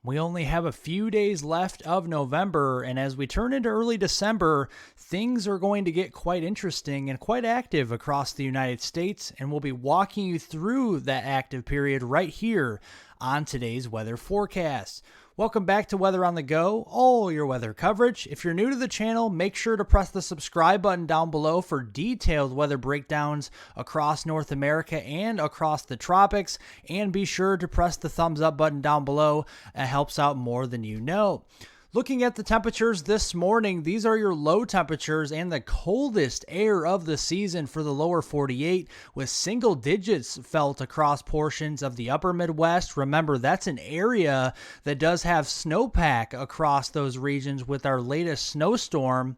We only have a few days left of November, and as we turn into early December, things are going to get quite interesting and quite active across the United States, and we'll be walking you through that active period right here on today's weather forecast. Welcome back to Weather on the Go, all your weather coverage. If you're new to the channel, make sure to press the subscribe button down below for detailed weather breakdowns across North America and across the tropics, and be sure to press the thumbs up button down below. It helps out more than you know. Looking at the temperatures this morning, these are your low temperatures and the coldest air of the season for the lower 48, with single digits felt across portions of the upper Midwest. Remember, that's an area that does have snowpack across those regions with our latest snowstorm.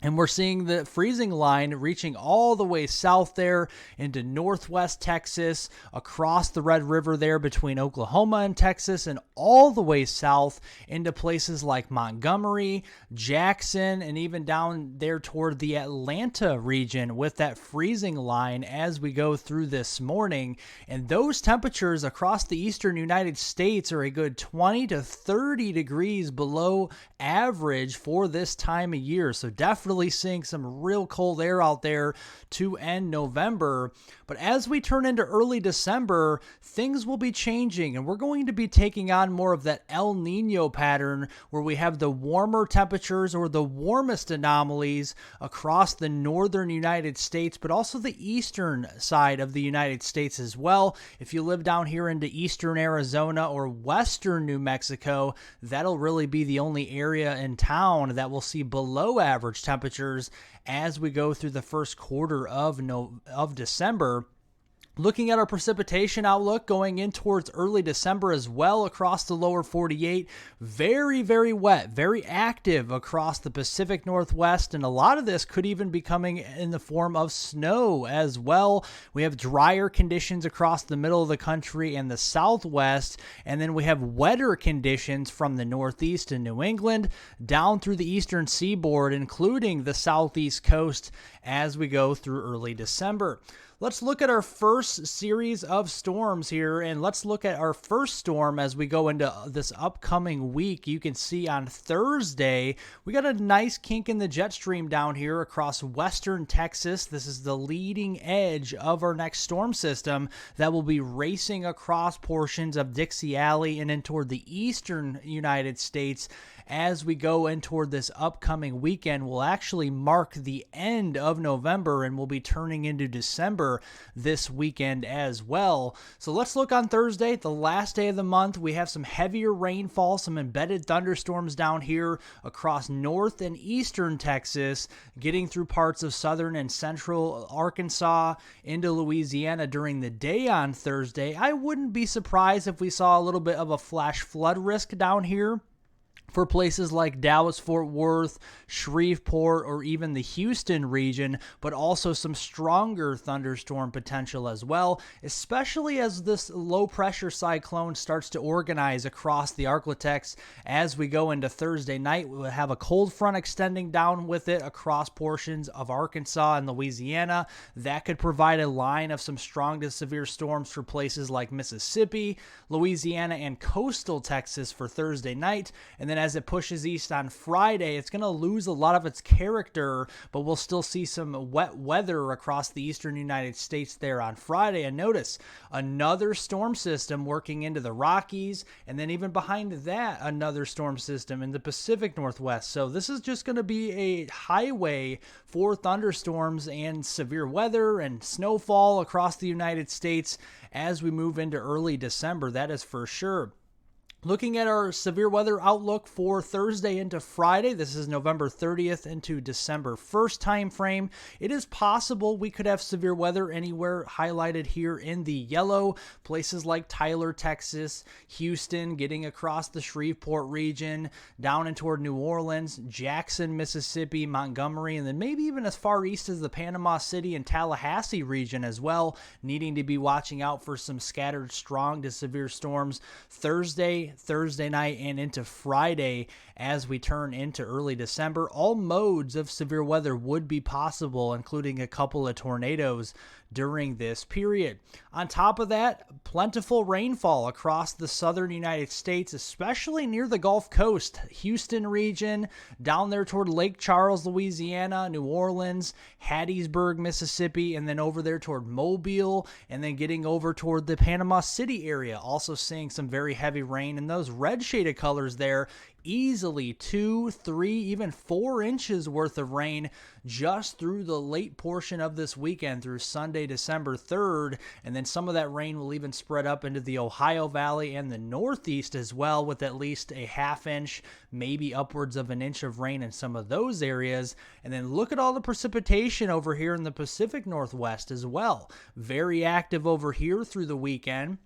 And we're seeing the freezing line reaching all the way south there into northwest Texas, across the Red River there between Oklahoma and Texas, and all the way south into places like Montgomery, Jackson, and even down there toward the Atlanta region with that freezing line as we go through this morning. And those temperatures across the eastern United States are a good 20 to 30 degrees below average for this time of year. So definitely seeing some real cold air out there to end November. But as we turn into early December, things will be changing, and we're going to be taking on more of that El Nino pattern where we have the warmer temperatures or the warmest anomalies across the northern United States, but also the eastern side of the United States as well. If you live down here into eastern Arizona or western New Mexico, that'll really be the only area in town that will see below average temperatures as we go through the first quarter of December. Looking at our precipitation outlook going in towards early December as well across the lower 48, very, very wet, very active across the Pacific Northwest, and a lot of this could even be coming in the form of snow as well. We have drier conditions across the middle of the country and the Southwest, and then we have wetter conditions from the Northeast and New England down through the eastern seaboard, including the Southeast coast as we go through early December. Let's look at our first series of storms here, and let's look at our first storm as we go into this upcoming week. You can see on Thursday, we got a nice kink in the jet stream down here across western Texas. This is the leading edge of our next storm system that will be racing across portions of Dixie Alley and in toward the eastern United States. As we go in toward this upcoming weekend, will actually mark the end of November and will be turning into December this weekend as well. So let's look on Thursday, the last day of the month. We have some heavier rainfall, some embedded thunderstorms down here across north and eastern Texas, getting through parts of southern and central Arkansas into Louisiana during the day on Thursday. I wouldn't be surprised if we saw a little bit of a flash flood risk down here for places like Dallas-Fort Worth, Shreveport, or even the Houston region, but also some stronger thunderstorm potential as well, especially as this low-pressure cyclone starts to organize across the Arklatex as we go into Thursday night. We'll have a cold front extending down with it across portions of Arkansas and Louisiana. That could provide a line of some strong to severe storms for places like Mississippi, Louisiana, and coastal Texas for Thursday night. And then as it pushes east on Friday, it's going to lose a lot of its character, but we'll still see some wet weather across the eastern United States there on Friday. And notice another storm system working into the Rockies, and then even behind that, another storm system in the Pacific Northwest. So this is just going to be a highway for thunderstorms and severe weather and snowfall across the United States as we move into early December. That is for sure. Looking at our severe weather outlook for Thursday into Friday, this is November 30th into December 1st time frame. It is possible we could have severe weather anywhere highlighted here in the yellow. Places like Tyler, Texas, Houston, getting across the Shreveport region, down and toward New Orleans, Jackson, Mississippi, Montgomery, and then maybe even as far east as the Panama City and Tallahassee region as well, needing to be watching out for some scattered strong to severe storms Thursday night, and into Friday as we turn into early December. All modes of severe weather would be possible, including a couple of tornadoes during this period. On top of that, plentiful rainfall across the southern United States, especially near the Gulf Coast, Houston region, down there toward Lake Charles, Louisiana, New Orleans, Hattiesburg, Mississippi, and then over there toward Mobile, and then getting over toward the Panama City area, also seeing some very heavy rain. And those red shaded colors there, easily 2, 3, even 4 inches worth of rain just through the late portion of this weekend through Sunday, December 3rd. And then some of that rain will even spread up into the Ohio Valley and the Northeast as well, with at least a half inch, maybe upwards of an inch of rain in some of those areas. And then look at all the precipitation over here in the Pacific Northwest as well. Very active over here through the weekend.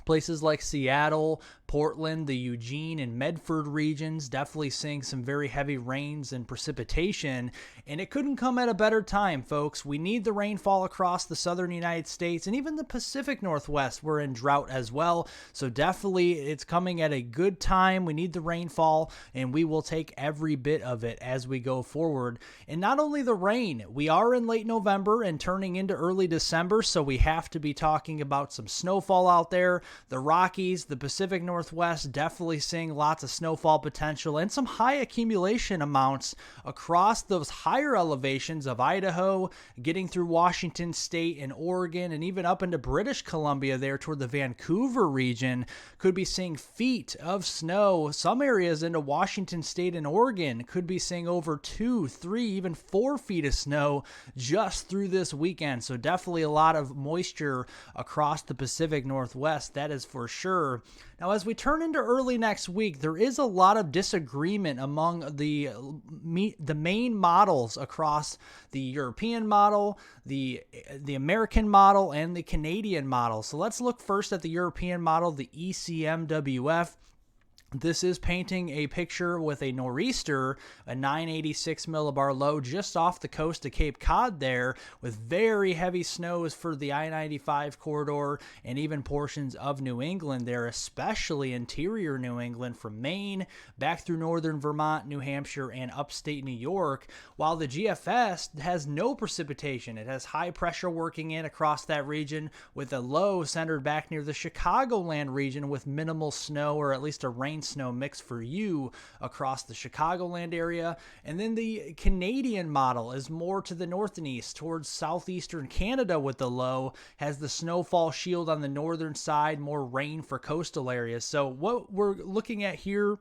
Places like Seattle, Portland, the Eugene and Medford regions definitely seeing some very heavy rains and precipitation, and it couldn't come at a better time, folks. We need the rainfall across the southern United States, and even the Pacific Northwest, we're in drought as well, so definitely it's coming at a good time. We need the rainfall, and we will take every bit of it as we go forward. And not only the rain, we are in late November and turning into early December, so we have to be talking about some snowfall out there. The Rockies, the Pacific Northwest, definitely seeing lots of snowfall potential and some high accumulation amounts across those higher elevations of Idaho, getting through Washington State and Oregon, and even up into British Columbia there toward the Vancouver region. Could be seeing feet of snow. Some areas into Washington State and Oregon could be seeing over 2, 3, even 4 feet of snow just through this weekend. So definitely a lot of moisture across the Pacific Northwest. That is for sure. Now, as we turn into early next week, there is a lot of disagreement among the main models across the European model, the American model, and the Canadian model. So let's look first at the European model, the ECMWF. This is painting a picture with a nor'easter, a 986 millibar low just off the coast of Cape Cod there, with very heavy snows for the I-95 corridor and even portions of New England there, especially interior New England from Maine back through northern Vermont, New Hampshire, and upstate New York, while the GFS has no precipitation. It has high pressure working in across that region with a low centered back near the Chicagoland region with minimal snow, or at least a rain snow mix for you across the Chicagoland area. And then the Canadian model is more to the north and east towards southeastern Canada with the low, has the snowfall shield on the northern side, more rain for coastal areas. So what we're looking at here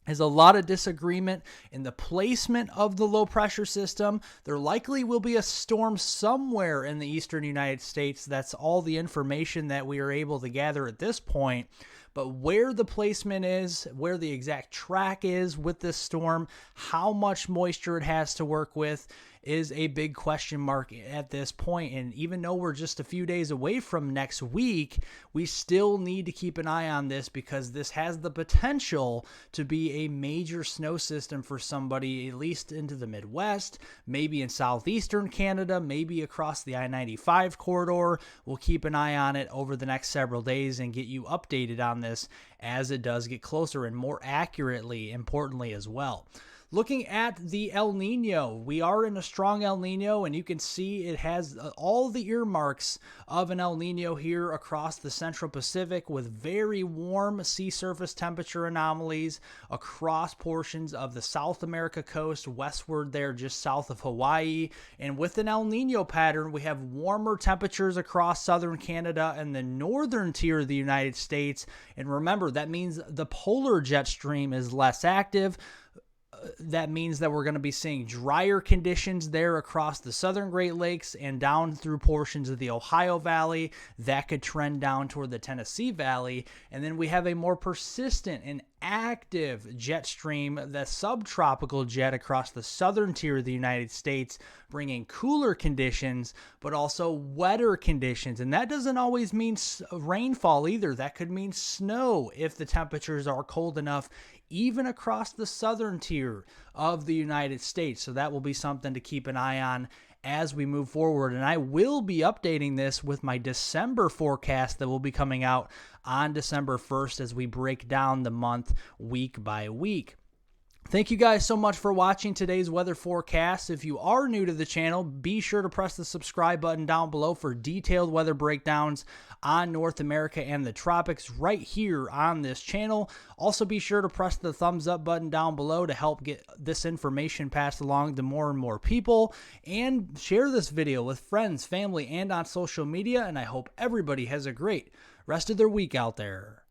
is a lot of disagreement in the placement of the low pressure system. There likely will be a storm somewhere in the eastern United States. That's all the information that we are able to gather at this point. But where the placement is, where the exact track is with this storm, how much moisture it has to work with is a big question mark at this point. And even though we're just a few days away from next week, we still need to keep an eye on this because this has the potential to be a major snow system for somebody, at least into the Midwest, maybe in southeastern Canada, maybe across the I-95 corridor. We'll keep an eye on it over the next several days and get you updated on this as it does get closer and more accurately, importantly as well. Looking at the El Nino, we are in a strong El Nino, and you can see it has all the earmarks of an El Nino here across the Central Pacific, with very warm sea surface temperature anomalies across portions of the South America coast, westward there just south of Hawaii. And with an El Nino pattern, we have warmer temperatures across southern Canada and the northern tier of the United States. And remember, that means the polar jet stream is less active. That means that we're going to be seeing drier conditions there across the southern Great Lakes and down through portions of the Ohio Valley. That could trend down toward the Tennessee Valley. And then we have a more persistent and active jet stream, the subtropical jet across the southern tier of the United States, bringing cooler conditions, but also wetter conditions. And that doesn't always mean rainfall either. That could mean snow if the temperatures are cold enough, even across the southern tier of the United States. So that will be something to keep an eye on as we move forward. And I will be updating this with my December forecast that will be coming out on December 1st as we break down the month week by week. Thank you guys so much for watching today's weather forecast. If you are new to the channel, be sure to press the subscribe button down below for detailed weather breakdowns on North America and the tropics right here on this channel. Also, be sure to press the thumbs up button down below to help get this information passed along to more and more people. And share this video with friends, family, and on social media. And I hope everybody has a great rest of their week out there.